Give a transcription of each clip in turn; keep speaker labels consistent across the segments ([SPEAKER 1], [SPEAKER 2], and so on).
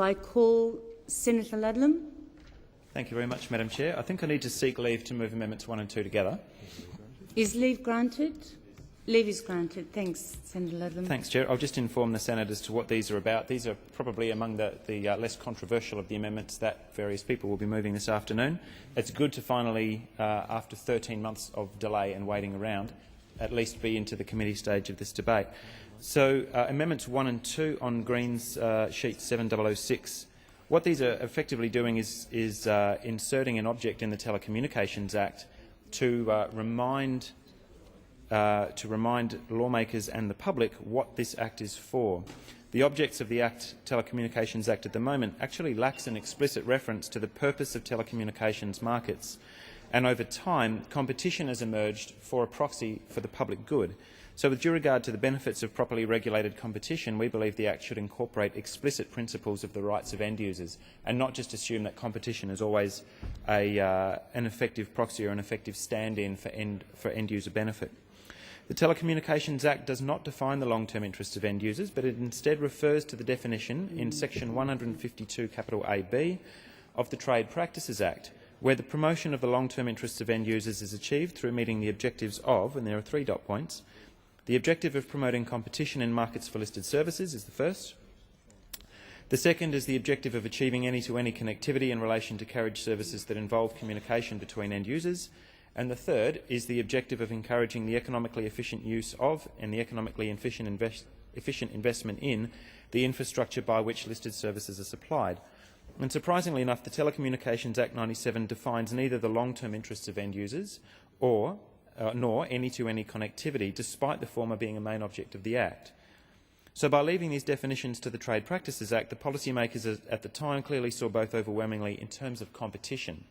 [SPEAKER 1] I call Senator Ludlam.
[SPEAKER 2] Thank you very much, Madam Chair. I think I need to seek leave to move Amendments 1 and 2 together.
[SPEAKER 1] Is leave granted? Leave is granted. Thanks, Senator Ludlam.
[SPEAKER 2] Thanks, Chair. I'll just inform the Senate as to what these are about. These are probably among the less controversial of the amendments that various people will be moving this afternoon. It's good to finally, after 13 months of delay and waiting around, at least be into the committee stage of this debate. So, Amendments 1 and 2 on Greens sheet 7006. What these are effectively doing is inserting an object in the Telecommunications Act to remind lawmakers and the public what this Act is for. The objects of the Telecommunications Act at the moment actually lacks an explicit reference to the purpose of telecommunications markets, and over time competition has emerged for a proxy for the public good. So with due regard to the benefits of properly regulated competition, we believe the Act should incorporate explicit principles of the rights of end users and not just assume that competition is always an effective proxy or an effective stand-in for end user benefit. The Telecommunications Act does not define the long-term interests of end users, but it instead refers to the definition in section 152 AB of the Trade Practices Act, where the promotion of the long-term interests of end users is achieved through meeting the objectives of, and there are 3 dot points. The objective of promoting competition in markets for listed services is the first. The second is the objective of achieving any-to-any connectivity in relation to carriage services that involve communication between end users. And the third is the objective of encouraging the economically efficient use of and the economically efficient investment in the infrastructure by which listed services are supplied. And surprisingly enough, the Telecommunications Act 97 defines neither the long-term interests of end users nor any-to-any connectivity, despite the former being a main object of the Act. So by leaving these definitions to the Trade Practices Act, the policymakers at the time clearly saw both overwhelmingly in terms of competition.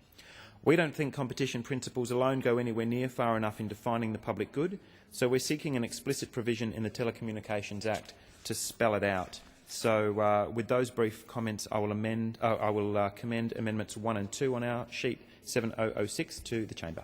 [SPEAKER 2] We don't think competition principles alone go anywhere near far enough in defining the public good, so we're seeking an explicit provision in the Telecommunications Act to spell it out. So with those brief comments, I will commend Amendments 1 and 2 on our sheet 7006 to the Chamber.